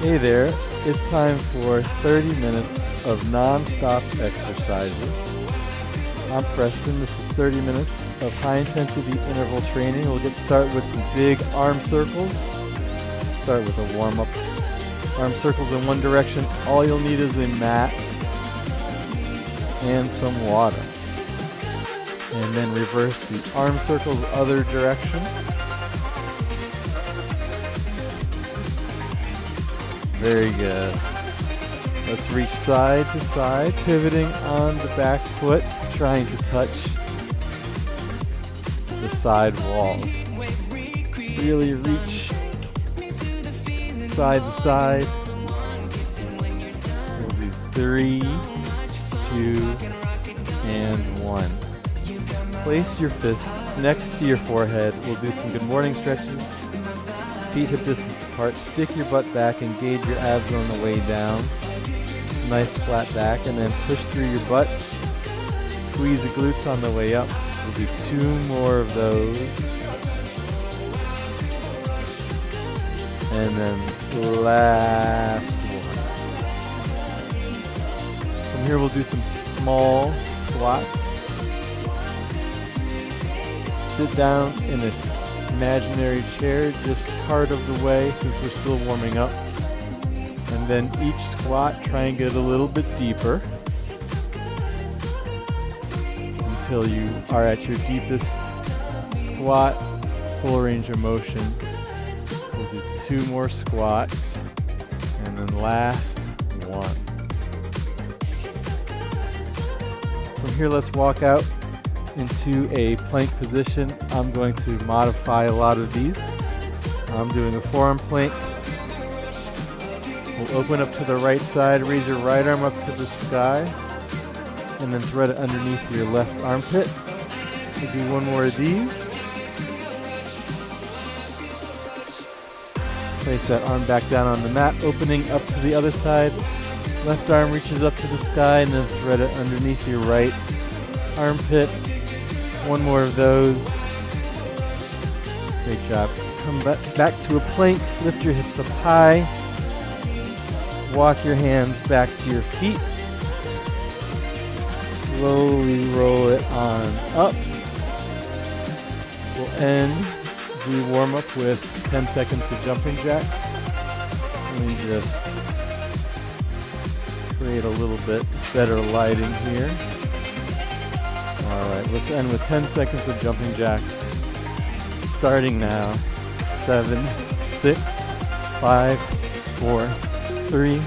Hey there, it's time for 30 minutes of non-stop exercises. I'm Preston, this is 30 minutes of high-intensity interval training. We'll get started with some big arm circles. Start with a warm-up. Arm circles in one direction. All you'll need is a mat and some water. And then reverse the arm circles other direction. Very good. Let's reach side to side, pivoting on the back foot, trying to touch the side walls. Really reach side to side. We'll do 3, 2, and 1. Place your fist next to your forehead. We'll do some good morning stretches. Feet hip distance apart. Stick your butt back. Engage your abs on the way down. Nice flat back, and then push through your butt. Squeeze the glutes on the way up. We'll do 2 more of those. And then the last one. From here we'll do some small squats. Sit down in this imaginary chair just part of the way since we're still warming up. And then each squat, try and get a little bit deeper until you are at your deepest squat, full range of motion. We'll do 2 more squats, and then last one. From here, let's walk out into a plank position. I'm going to modify a lot of these. I'm doing a forearm plank. We'll open up to the right side, raise your right arm up to the sky, and then thread it underneath your left armpit. We'll do 1 more of these. Place that arm back down on the mat, opening up to the other side. Left arm reaches up to the sky, and then thread it underneath your right armpit. 1 more of those. Great job. Come back to a plank, lift your hips up high. Walk your hands back to your feet. Slowly roll it on up. We'll end the warm up with 10 seconds of jumping jacks. Let me just create a little bit better lighting here. Alright, let's end with 10 seconds of jumping jacks. Starting now. 7, 6, 5, 4, 3,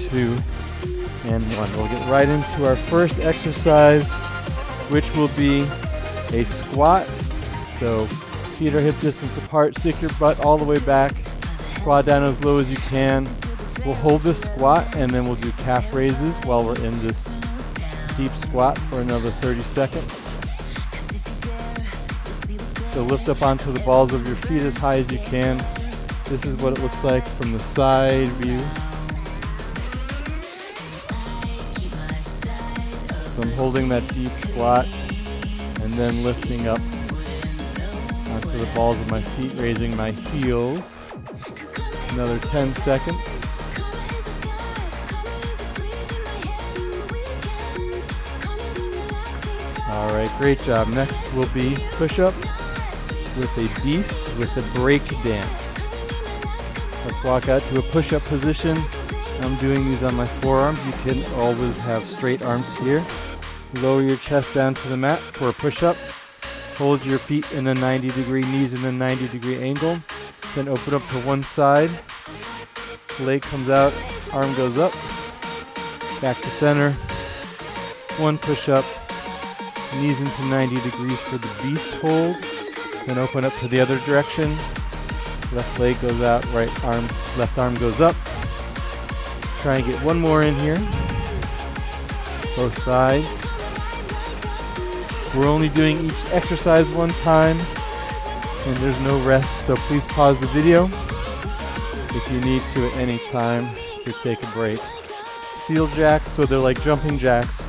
2, and 1. We'll get right into our first exercise, which will be a squat. So feet are hip distance apart, stick your butt all the way back, squat down as low as you can. We'll hold this squat and then we'll do calf raises while we're in this deep squat for another 30 seconds. So lift up onto the balls of your feet as high as you can. This is what it looks like from the side view. So I'm holding that deep squat and then lifting up onto the balls of my feet, raising my heels. Another 10 seconds. Alright, great job. Next will be push-up with a beast with a break dance. Let's walk out to a push-up position. I'm doing these on my forearms. You can always have straight arms here. Lower your chest down to the mat for a push-up. Hold your feet in a 90-degree, knees in a 90-degree angle. Then open up to one side. Leg comes out, arm goes up. Back to center. 1 push-up. Knees into 90 degrees for the beast hold. Then open up to the other direction. Left leg goes out, left arm goes up. Try and get 1 more in here. Both sides. We're only doing each exercise 1 time, and there's no rest, so please pause the video if you need to at any time to take a break. Seal jacks, so they're like jumping jacks,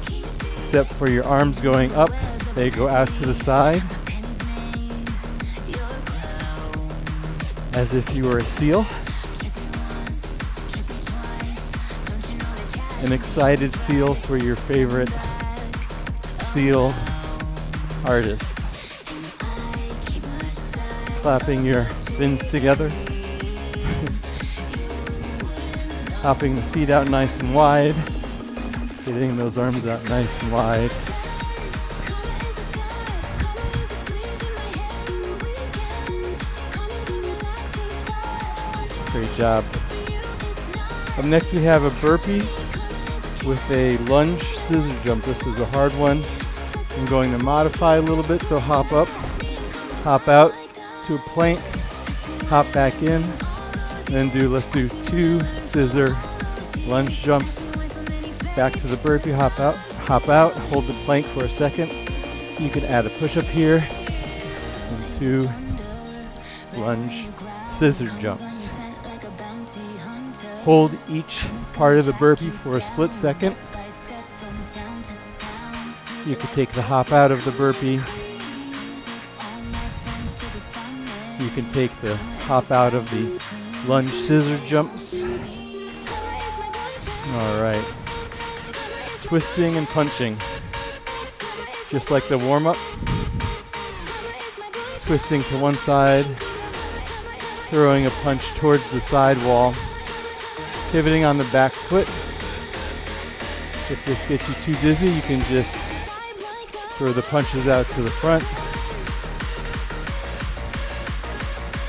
except for your arms going up, they go out to the side. as if you were a seal. an excited seal for your favorite seal artist. Clapping your fins together. Hopping the feet out nice and wide. Getting those arms out nice and wide. Great job. Up next we have a burpee with a lunge scissor jump. This is a hard one. I'm going to modify a little bit, so hop up, hop out to a plank, hop back in, and then let's do 2 scissor lunge jumps. Back to the burpee, hop out, hold the plank for a second. You can add a push-up here, and 2 lunge scissor jumps. Hold each part of the burpee for a split second. You can take the hop out of the burpee. You can take the hop out of the lunge scissor jumps. All right. Twisting and punching. Just like the warm-up. Twisting to one side. Throwing a punch towards the side wall. Pivoting on the back foot. If this gets you too dizzy, you can just throw the punches out to the front.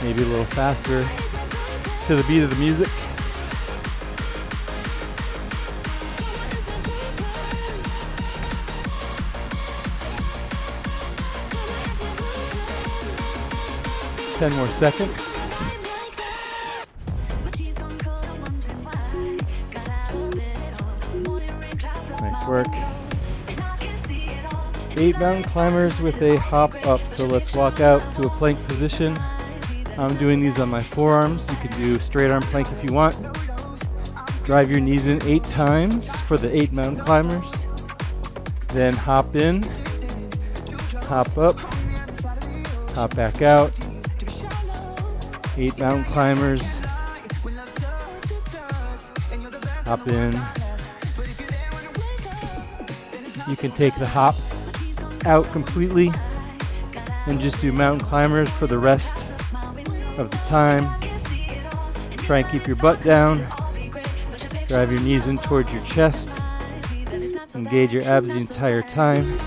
Maybe a little faster to the beat of the music. Ten more seconds. Nice work. 8 mountain climbers with a hop up. So let's walk out to a plank position. I'm doing these on my forearms. You can do straight arm plank if you want. Drive your knees in 8 times for the 8 mountain climbers. Then hop in, hop up, hop back out. 8 mountain climbers. Hop in. You can take the hop out completely and just do mountain climbers for the rest of the time. Try and keep your butt down. Drive your knees in towards your chest. Engage your abs the entire time.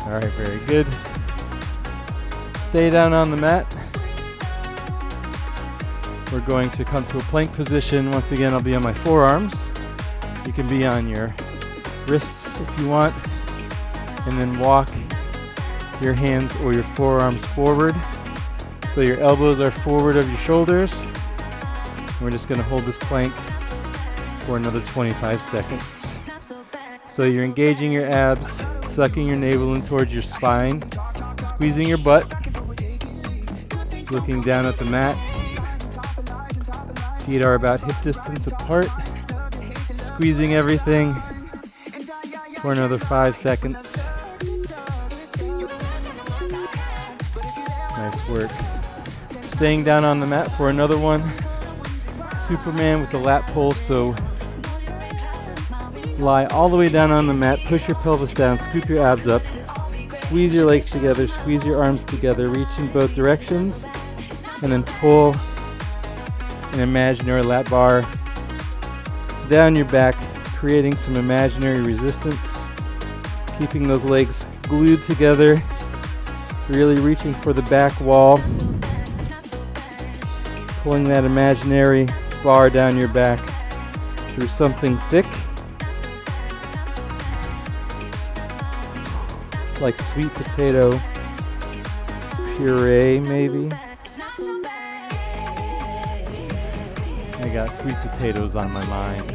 All right, very good. Stay down on the mat. We're going to come to a plank position. Once again, I'll be on my forearms. You can be on your wrists if you want. And then walk your hands or your forearms forward. So your elbows are forward of your shoulders. We're just going to hold this plank for another 25 seconds. So you're engaging your abs, sucking your navel in towards your spine, squeezing your butt, looking down at the mat. Feet are about hip distance apart, squeezing everything for another 5 seconds. Nice work. Staying down on the mat for another one. Superman with the lat pull, so lie all the way down on the mat, push your pelvis down, scoop your abs up, squeeze your legs together, squeeze your arms together, reach in both directions, and then pull an imaginary lat bar down your back, creating some imaginary resistance, keeping those legs glued together, really reaching for the back wall, pulling that imaginary bar down your back through something thick, like sweet potato puree maybe. I got sweet potatoes on my mind.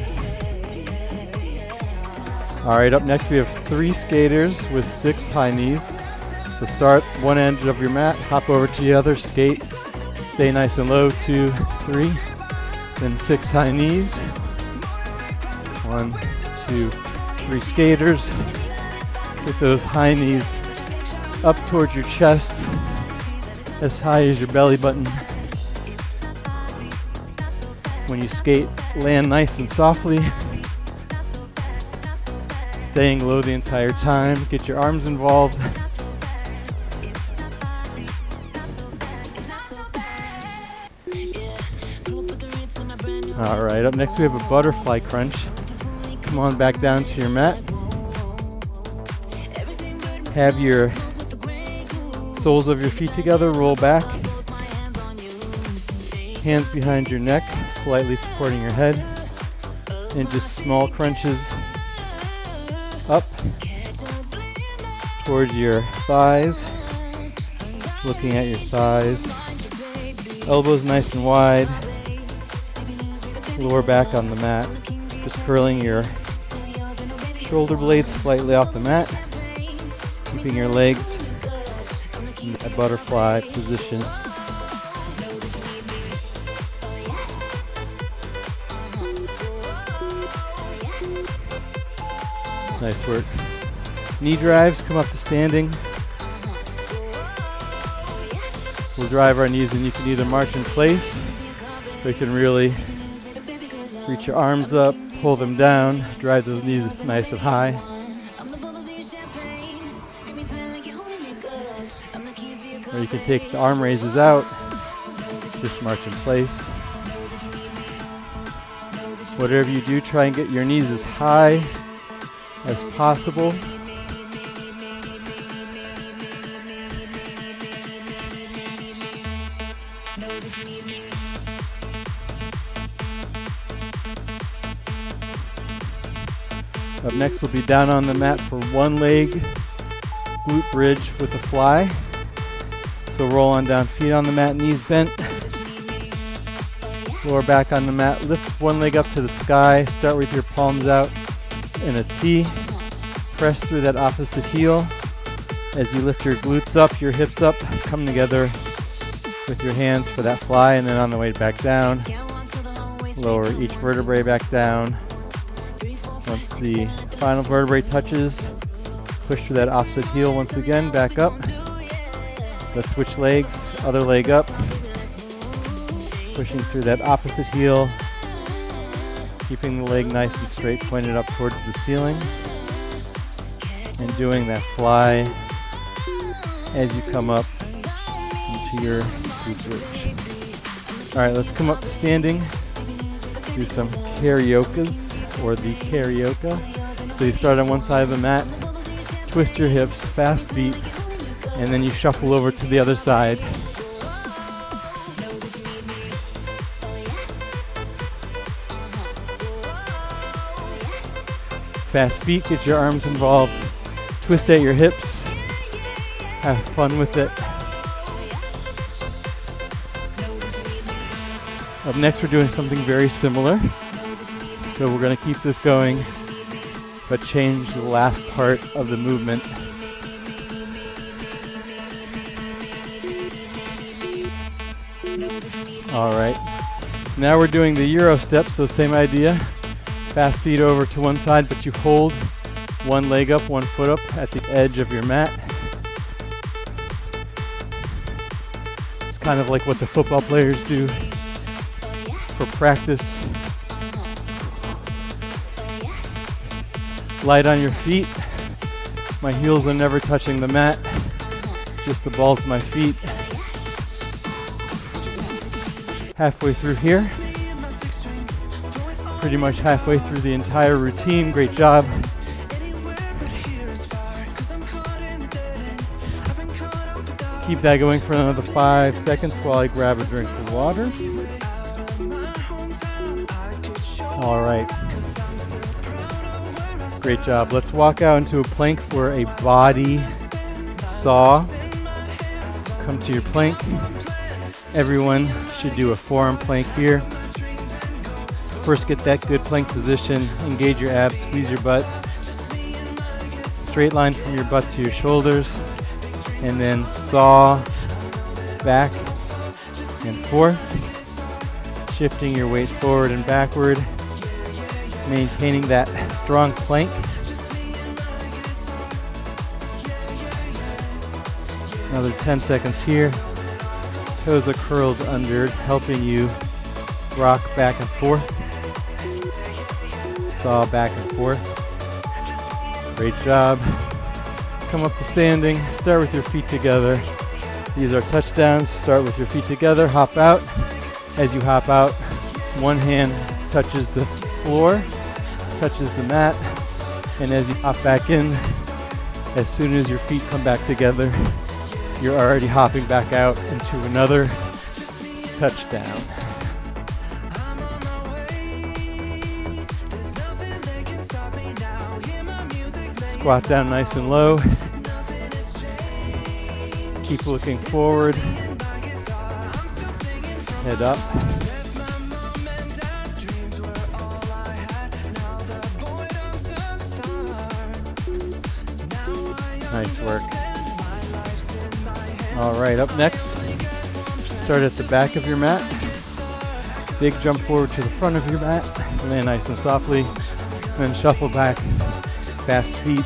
Alright, up next we have 3 skaters with 6 high knees. So start one end of your mat, hop over to the other, skate, stay nice and low, 2, 3, then 6 high knees. 1, 2, 3 skaters. With those high knees up towards your chest, as high as your belly button. When you skate, land nice and softly. staying low the entire time. Get your arms involved. All right, up next we have a butterfly crunch. Come on back down to your mat. Have your soles of your feet together, roll back. Hands behind your neck, slightly supporting your head. And just small crunches up towards your thighs. Looking at your thighs. Elbows nice and wide. Lower back on the mat. Just curling your shoulder blades slightly off the mat. Keeping your legs in a butterfly position. Nice work. Knee drives, come up to standing. We'll drive our knees and you can either march in place, or you can really reach your arms up, pull them down, drive those knees nice and high. Or you can take the arm raises out, just march in place. Whatever you do, try and get your knees as high as possible. Up next we'll be down on the mat for one leg glute bridge with a fly. So roll on down, feet on the mat, knees bent. Lower back on the mat, lift one leg up to the sky, start with your palms out in a T. Press through that opposite heel. As you lift your glutes up, your hips up, come together with your hands for that fly, and then on the way back down, lower each vertebrae back down. Once the final vertebrae touches, push through that opposite heel once again, back up. Let's switch legs, other leg up. Pushing through that opposite heel, keeping the leg nice and straight, pointed up towards the ceiling. And doing that fly as you come up into your glute bridge. All right, let's come up to standing. Do some Cariocas, or the Carioca. So you start on one side of the mat, twist your hips, fast beat, and then you shuffle over to the other side. Fast beat, get your arms involved, twist at your hips, have fun with it. Up next we're doing something very similar. So we're going to keep this going, but change the last part of the movement. All right, now we're doing the Euro step, so same idea. Fast feet over to one side, but you hold one leg up, one foot up at the edge of your mat. It's kind of like what the football players do for practice. Light on your feet. My heels are never touching the mat, just the balls of my feet. Halfway through here. Pretty much halfway through the entire routine. Great job. Keep that going for another 5 seconds while I grab a drink of water. All right. Great job. Let's walk out into a plank for a body saw. Come to your plank. Everyone should do a forearm plank here. First, get that good plank position. Engage your abs, squeeze your butt. Straight line from your butt to your shoulders. And then saw back and forth. Shifting your weight forward and backward. Maintaining that strong plank. Another 10 seconds here. Toes are curled under, helping you rock back and forth. Saw back and forth. Great job. Come up to standing, start with your feet together. These are touchdowns. Start with your feet together, hop out. As you hop out, one hand touches the floor, touches the mat, and as you hop back in, as soon as your feet come back together, you're already hopping back out into another touchdown. Squat down nice and low. Keep looking forward. Head up. Nice work. All right, up next, start at the back of your mat. Big jump forward to the front of your mat. Land nice and softly. Then shuffle back. Fast feet.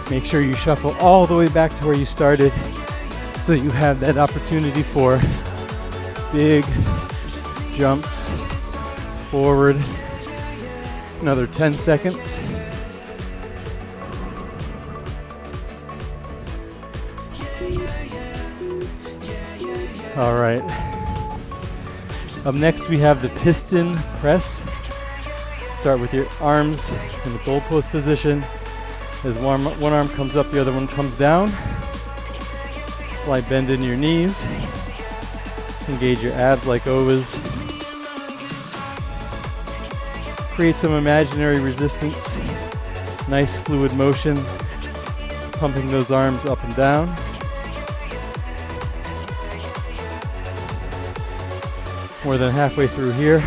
Make sure you shuffle all the way back to where you started so you have that opportunity for big jumps forward. Another 10 seconds. All right. Up next we have the Piston Press. Start with your arms in the goalpost position. As one arm comes up, the other one comes down. Slight bend in your knees. Engage your abs like always. Create some imaginary resistance. Nice fluid motion. Pumping those arms up and down. More than halfway through here.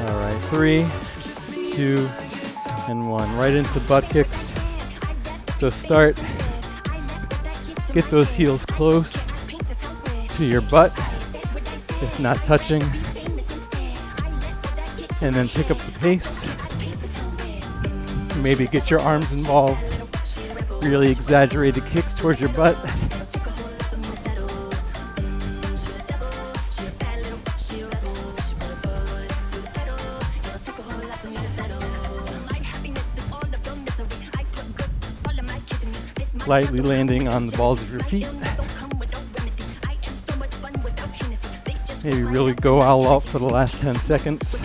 All right, 3, 2, and 1. Right into butt kicks. So start, get those heels close to your butt, if not touching. And then pick up the pace. Maybe get your arms involved. Really exaggerated kicks towards your butt. Lightly landing on the balls of your feet. Maybe really go all out for the last 10 seconds.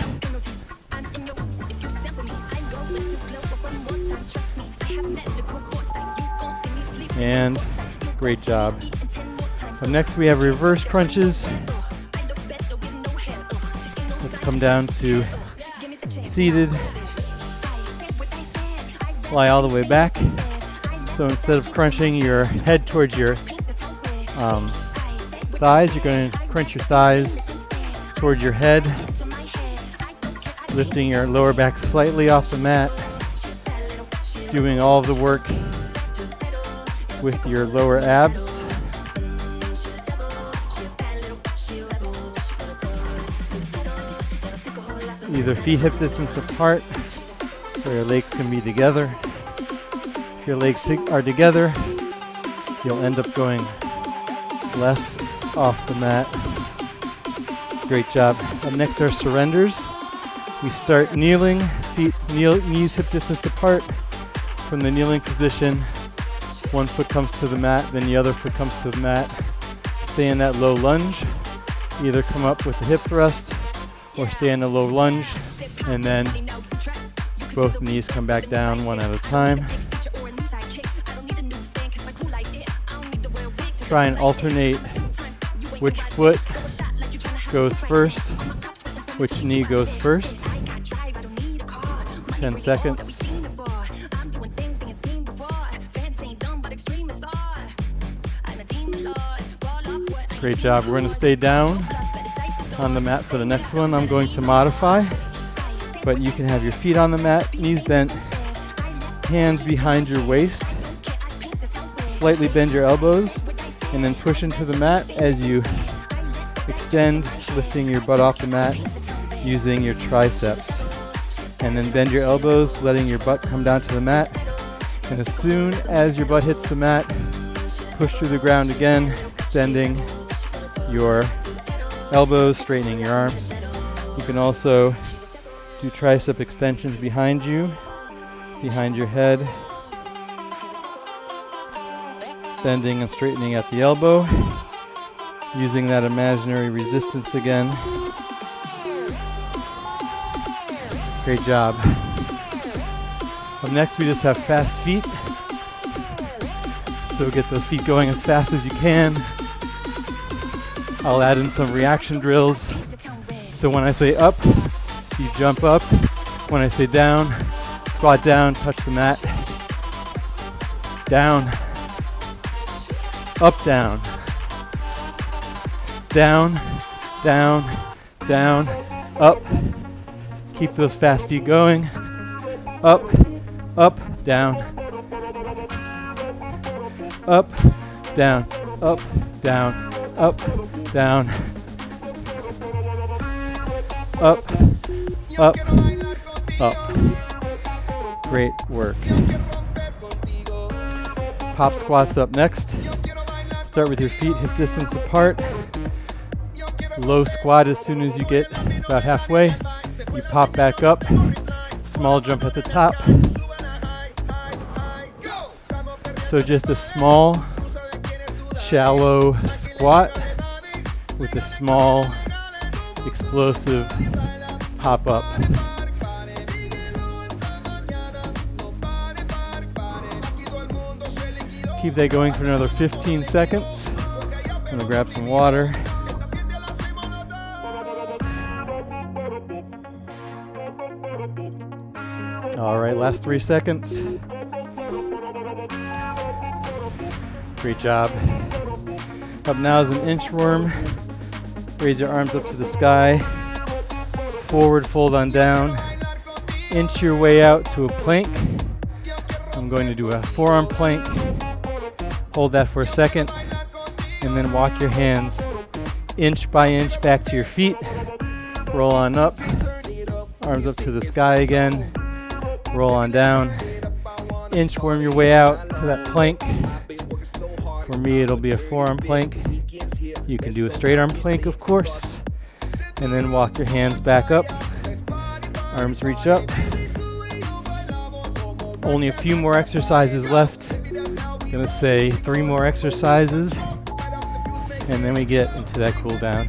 And great job. Up next we have reverse crunches. Let's come down to seated. Lie all the way back. So instead of crunching your head towards your thighs, you're going to crunch your thighs toward your head, lifting your lower back slightly off the mat, doing all of the work with your lower abs. Either feet hip distance apart, or your legs can be together. If your legs are together, you'll end up going less off the mat. Great job. Up next are surrenders. We start kneeling, knees hip distance apart. From the kneeling position, one foot comes to the mat, then the other foot comes to the mat. Stay in that low lunge. Either come up with a hip thrust or stay in a low lunge, and then both knees come back down one at a time. Try and alternate which foot goes first, which knee goes first. 10 seconds. Great job. We're going to stay down on the mat for the next one. I'm going to modify, but you can have your feet on the mat, knees bent, hands behind your waist. Slightly bend your elbows and then push into the mat as you extend, lifting your butt off the mat using your triceps. And then bend your elbows, letting your butt come down to the mat. And as soon as your butt hits the mat, push through the ground again, extending your elbows, straightening your arms. You can also do tricep extensions behind you, behind your head, bending and straightening at the elbow, using that imaginary resistance again. Great job. Up next, we just have fast feet. So get those feet going as fast as you can. I'll add in some reaction drills. So when I say up, you jump up. When I say down, squat down, touch the mat. Down. Up, down. Down, down, down, up. Keep those fast feet going. Up, up, down. Up, down, up, down, up, down. Up, up, up. Great work. Pop squats up next. Start with your feet hip distance apart. Low squat as soon as you get about halfway. You pop back up. Small jump at the top. So just a small, shallow squat with a small, explosive pop up. Keep that going for another 15 seconds. I'm gonna grab some water. All right, last 3 seconds. Great job. Up now is an inchworm. Raise your arms up to the sky. Forward fold on down. Inch your way out to a plank. I'm going to do a forearm plank. Hold that for a second, and then walk your hands inch by inch back to your feet. Roll on up, arms up to the sky again. Roll on down. Inchworm your way out to that plank. For me, it'll be a forearm plank. You can do a straight arm plank, of course. And then walk your hands back up. Arms reach up. Only a few more exercises left. Gonna say 3 more exercises, and then we get into that cool down.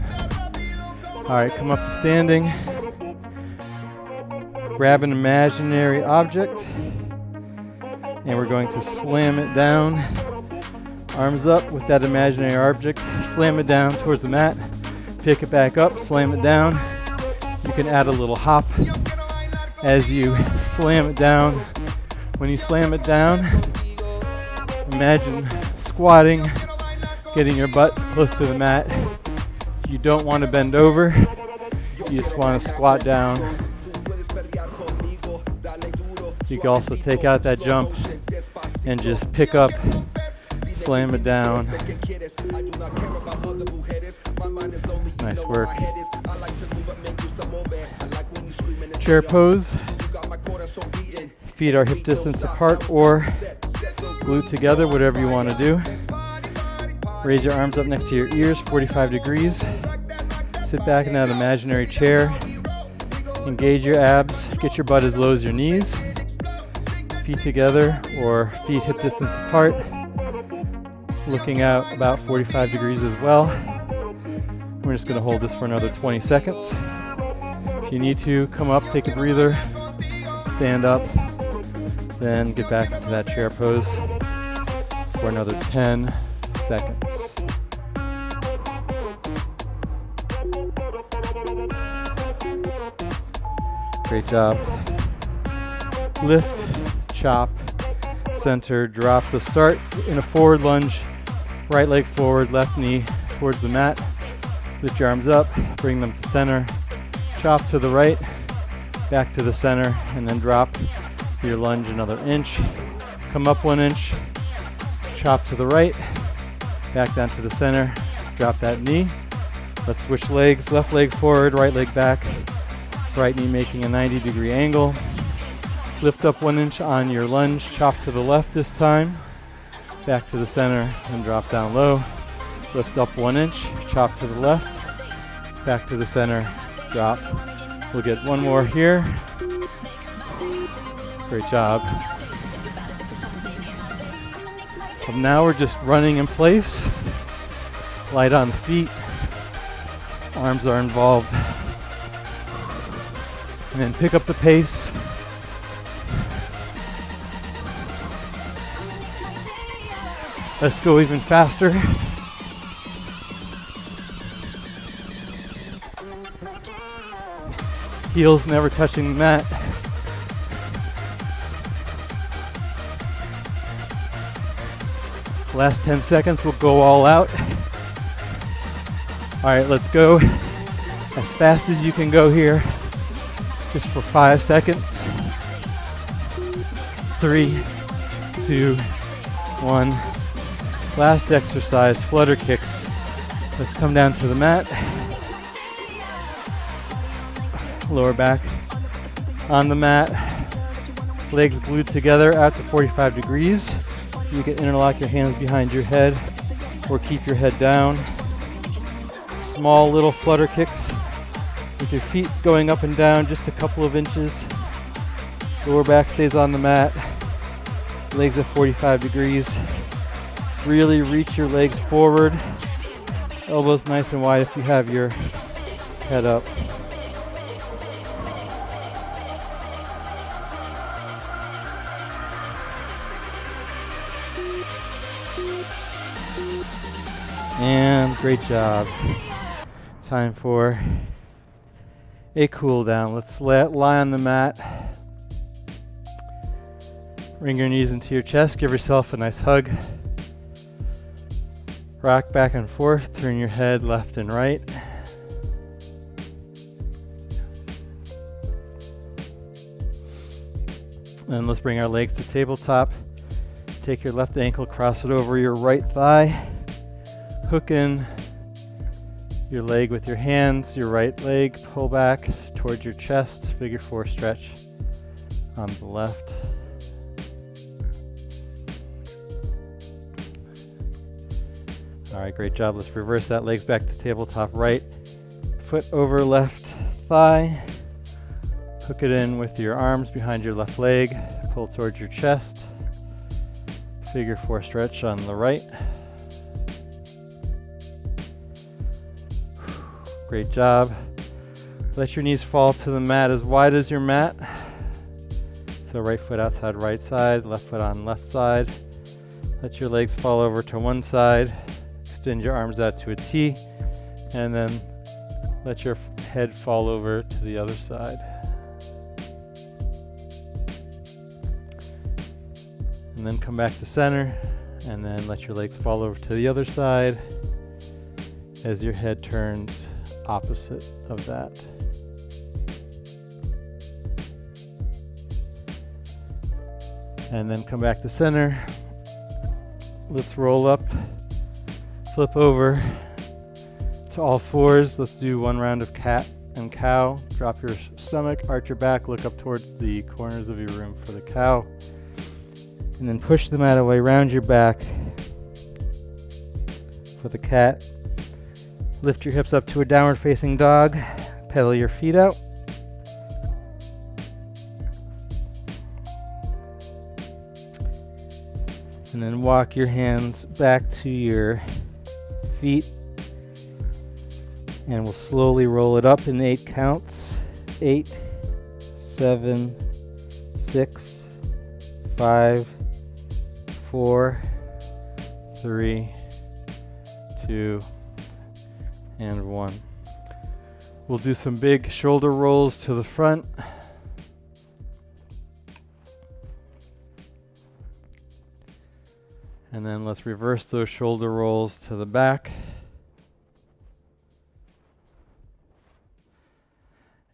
All right, come up to standing. Grab an imaginary object, and we're going to slam it down. Arms up with that imaginary object. Slam it down towards the mat. Pick it back up, slam it down. You can add a little hop as you slam it down. When you slam it down, imagine squatting, getting your butt close to the mat. You don't want to bend over. You just want to squat down. You can also take out that jump and just pick up, slam it down. Nice work. Chair pose. Feet are hip distance apart or glued together, whatever you want to do. Raise your arms up next to your ears, 45 degrees. Sit back in that imaginary chair. Engage your abs. Get your butt as low as your knees. Feet together or feet hip distance apart. Looking out about 45 degrees as well. We're just going to hold this for another 20 seconds. If you need to, come up, take a breather, stand up, then get back into that chair pose for another 10 seconds. Great job. Lift, chop, center, drop. So start in a forward lunge, right leg forward, left knee towards the mat. Lift your arms up, bring them to center. Chop to the right, back to the center, and then drop your lunge another inch. Come up 1 inch, chop to the right, Back down to the center, drop that knee. Let's switch legs, left leg forward, right leg back. Right knee making a 90-degree angle. Lift up 1 inch on your lunge, chop to the left this time. Back to the center and drop down low. Lift up 1 inch, chop to the left. Back to the center, drop. We'll get one more here. Great job. So now we're just running in place. Light on the feet. Arms are involved. And then pick up the pace. Let's go even faster. Heels never touching the mat. Last 10 seconds, we'll go all out. All right, let's go as fast as you can go here, just for 5 seconds. 3, 2, 1. Last exercise, flutter kicks. Let's come down to the mat. Lower back on the mat. Legs glued together out to 45 degrees. You can interlock your hands behind your head or keep your head down. Small little flutter kicks with your feet going up and down just a couple of inches. Lower back stays on the mat. Legs at 45 degrees. Really reach your legs forward. Elbows nice and wide if you have your head up. And great job. Time for a cool down. Let's lie on the mat. Bring your knees into your chest. Give yourself a nice hug. Rock back and forth. Turn your head left and right. And let's bring our legs to tabletop. Take your left ankle, cross it over your right thigh. Hook in your leg with your hands, your right leg, pull back towards your chest, figure 4 stretch on the left. All right, great job. Let's reverse that. Legs back to tabletop, right foot over left thigh. Hook it in with your arms behind your left leg, pull towards your chest, figure 4 stretch on the right. Great job. Let your knees fall to the mat as wide as your mat. So right foot outside right side, left foot on left side. Let your legs fall over to one side. Extend your arms out to a T. And then let your head fall over to the other side. And then come back to center. And then let your legs fall over to the other side as your head turns opposite of that. And then come back to center. Let's roll up, flip over to all fours. Let's do one round of cat and cow. Drop your stomach, arch your back, look up towards the corners of your room for the cow. And then push the mat away, round your back for the cat. Lift your hips up to a downward facing dog. Pedal your feet out. And then walk your hands back to your feet. And we'll slowly roll it up in 8 counts. 8, 7, 6, 5, 4, 3, 2, and 1. We'll do some big shoulder rolls to the front. And then let's reverse those shoulder rolls to the back.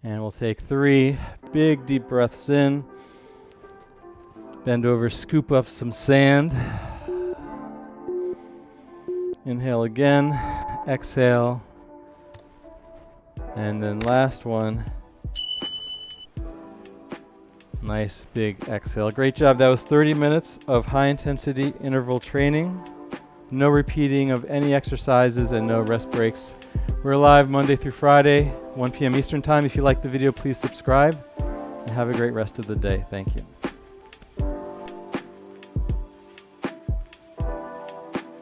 And we'll take 3 big deep breaths in. Bend over, scoop up some sand. Inhale again, exhale, and then last one. Nice big exhale. Great job. That was 30 minutes of high intensity interval training. No repeating of any exercises and no rest breaks. We're live Monday through Friday, 1 p.m. Eastern Time. If you like the video, please subscribe and have a great rest of the day. Thank you.